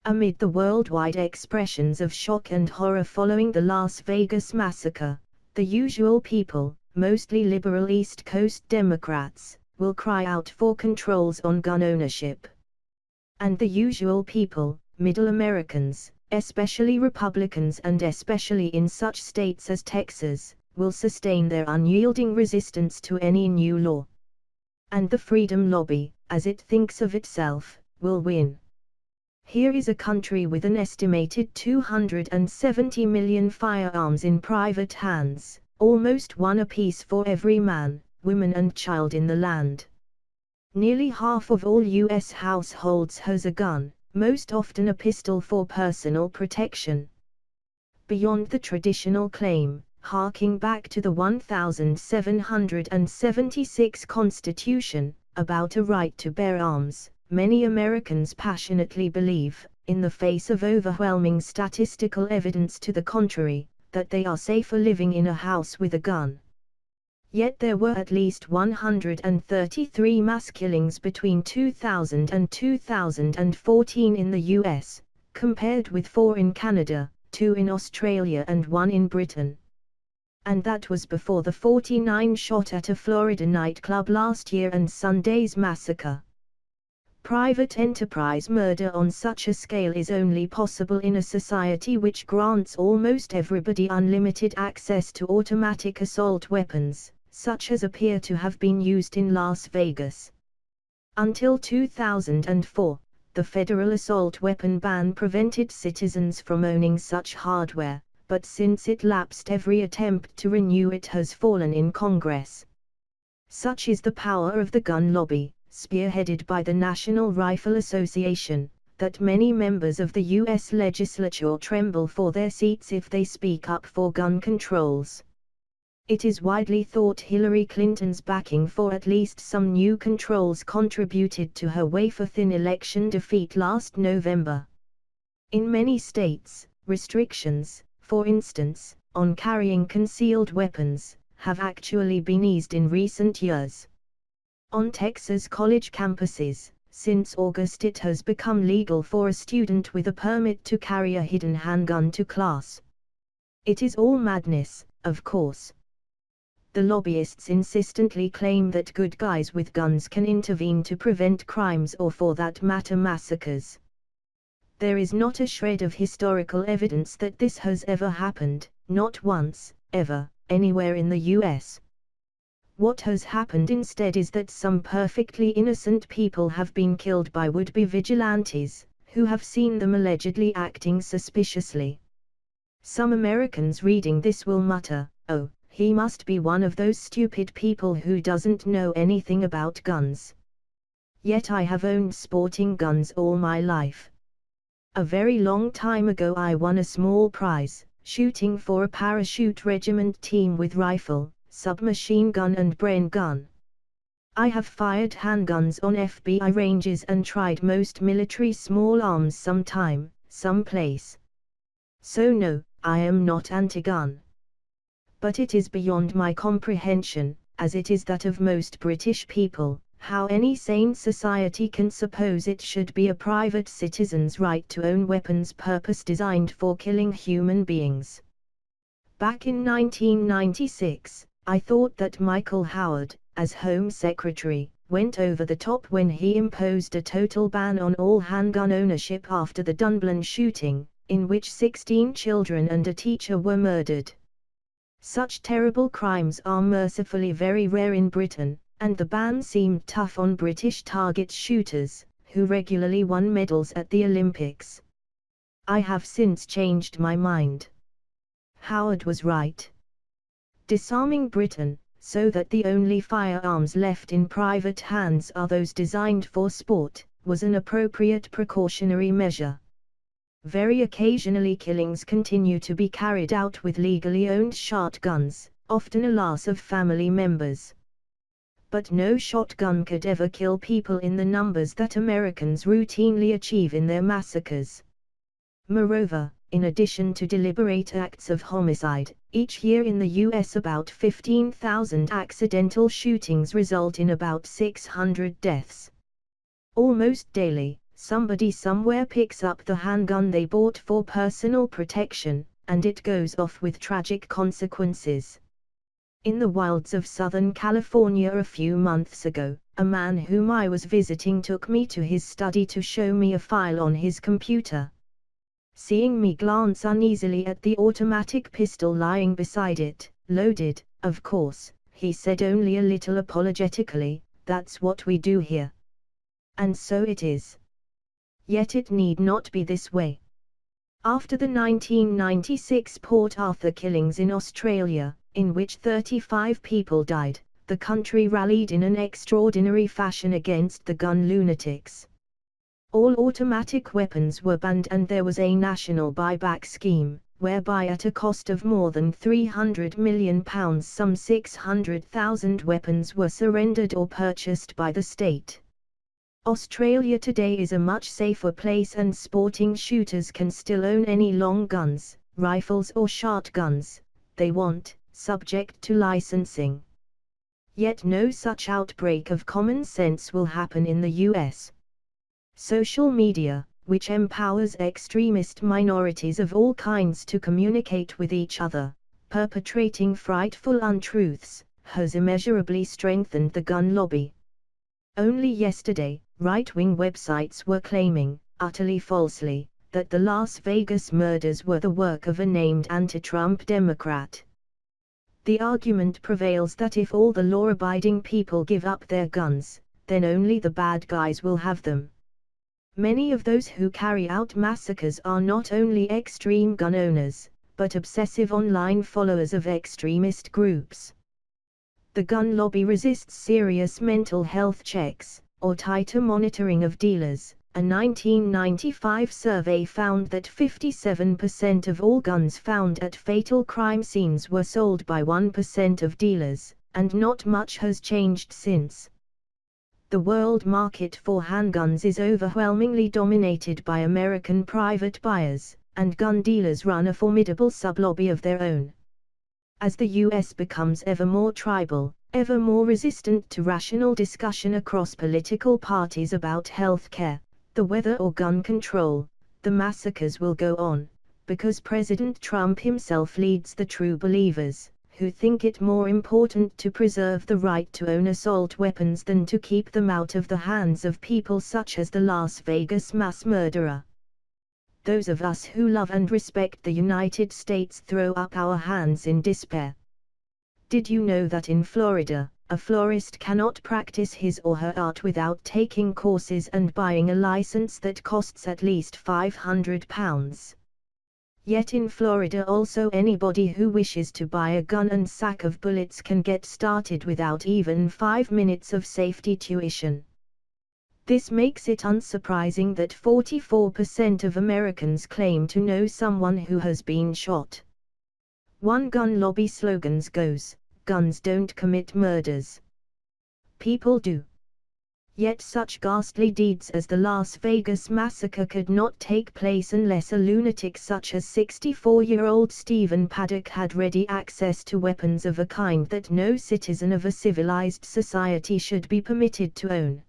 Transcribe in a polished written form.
Amid the worldwide expressions of shock and horror following the Las Vegas massacre, the usual people, mostly liberal East Coast Democrats, will cry out for controls on gun ownership. And the usual people, middle Americans, especially Republicans and especially in such states as Texas, will sustain their unyielding resistance to any new law. And the Freedom Lobby, as it thinks of itself, will win. Here is a country with an estimated 270 million firearms in private hands, almost one apiece for every man, woman and child in the land. Nearly half of all U.S. households has a gun, most often a pistol for personal protection. Beyond the traditional claim, harking back to the 1776 Constitution, about a right to bear arms, many Americans passionately believe, in the face of overwhelming statistical evidence to the contrary, that they are safer living in a house with a gun. Yet there were at least 133 mass killings between 2000 and 2014 in the US, compared with 4 in Canada, 2 in Australia and 1 in Britain. And that was before the 49 shot at a Florida nightclub last year and Sunday's massacre. Private enterprise murder on such a scale is only possible in a society which grants almost everybody unlimited access to automatic assault weapons, such as appear to have been used in Las Vegas. Until 2004, the federal assault weapon ban prevented citizens from owning such hardware, but since it lapsed, every attempt to renew it has fallen in Congress. Such is the power of the gun lobby, spearheaded by the National Rifle Association, that many members of the U.S. legislature tremble for their seats if they speak up for gun controls. It is widely thought Hillary Clinton's backing for at least some new controls contributed to her wafer-thin election defeat last November. In many states, restrictions, for instance, on carrying concealed weapons, have actually been eased in recent years. On Texas college campuses, since August it has become legal for a student with a permit to carry a hidden handgun to class. It is all madness, of course. The lobbyists insistently claim that good guys with guns can intervene to prevent crimes or for that matter massacres. There is not a shred of historical evidence that this has ever happened, not once, ever, anywhere in the US. What has happened instead is that some perfectly innocent people have been killed by would-be vigilantes, who have seen them allegedly acting suspiciously. Some Americans reading this will mutter, "Oh, he must be one of those stupid people who doesn't know anything about guns." Yet I have owned sporting guns all my life. A very long time ago I won a small prize, shooting for a parachute regiment team with rifle, submachine gun and brain gun. I have fired handguns on FBI ranges and tried most military small arms sometime, someplace. So no, I am not anti-gun. But it is beyond my comprehension, as it is that of most British people, how any sane society can suppose it should be a private citizen's right to own weapons purpose designed for killing human beings. Back in 1996, I thought that Michael Howard, as Home Secretary, went over the top when he imposed a total ban on all handgun ownership after the Dunblane shooting, in which 16 children and a teacher were murdered. Such terrible crimes are mercifully very rare in Britain, and the ban seemed tough on British target shooters, who regularly won medals at the Olympics. I have since changed my mind. Howard was right. Disarming Britain, so that the only firearms left in private hands are those designed for sport, was an appropriate precautionary measure. Very occasionally killings continue to be carried out with legally owned shotguns, often a loss of family members. But no shotgun could ever kill people in the numbers that Americans routinely achieve in their massacres. Moreover, in addition to deliberate acts of homicide, each year in the US about 15,000 accidental shootings result in about 600 deaths. Almost daily, Somebody somewhere picks up the handgun they bought for personal protection, and it goes off with tragic consequences. In the wilds of Southern California a few months ago, a man whom I was visiting took me to his study to show me a file on his computer. Seeing me glance uneasily at the automatic pistol lying beside it, loaded, of course, he said only a little apologetically, "That's what we do here." And so it is. Yet it need not be this way. After the 1996 Port Arthur killings in Australia, in which 35 people died, the country rallied in an extraordinary fashion against the gun lunatics. All automatic weapons were banned and there was a national buyback scheme, whereby at a cost of more than £300 million some 600,000 weapons were surrendered or purchased by the state. Australia today is a much safer place and sporting shooters can still own any long guns, rifles or shotguns they want, subject to licensing. Yet no such outbreak of common sense will happen in the US. Social media, which empowers extremist minorities of all kinds to communicate with each other, perpetrating frightful untruths, has immeasurably strengthened the gun lobby. Only yesterday, right-wing websites were claiming, utterly falsely, that the Las Vegas murders were the work of a named anti-Trump Democrat. The argument prevails that if all the law-abiding people give up their guns, then only the bad guys will have them. Many of those who carry out massacres are not only extreme gun owners, but obsessive online followers of extremist groups. The gun lobby resists serious mental health checks, or tighter monitoring of dealers. A 1995 survey found that 57% of all guns found at fatal crime scenes were sold by 1% of dealers, and not much has changed since. The world market for handguns is overwhelmingly dominated by American private buyers, and gun dealers run a formidable sub-lobby of their own. As the US becomes ever more tribal, ever more resistant to rational discussion across political parties about health care, the weather or gun control, the massacres will go on, because President Trump himself leads the true believers, who think it more important to preserve the right to own assault weapons than to keep them out of the hands of people such as the Las Vegas mass murderer. Those of us who love and respect the United States throw up our hands in despair. Did you know that in Florida, a florist cannot practice his or her art without taking courses and buying a license that costs at least £500? Yet in Florida also anybody who wishes to buy a gun and sack of bullets can get started without even 5 minutes of safety tuition. This makes it unsurprising that 44% of Americans claim to know someone who has been shot. One gun lobby slogan goes, "Guns don't commit murders. People do." Yet such ghastly deeds as the Las Vegas massacre could not take place unless a lunatic such as 64-year-old Stephen Paddock had ready access to weapons of a kind that no citizen of a civilized society should be permitted to own.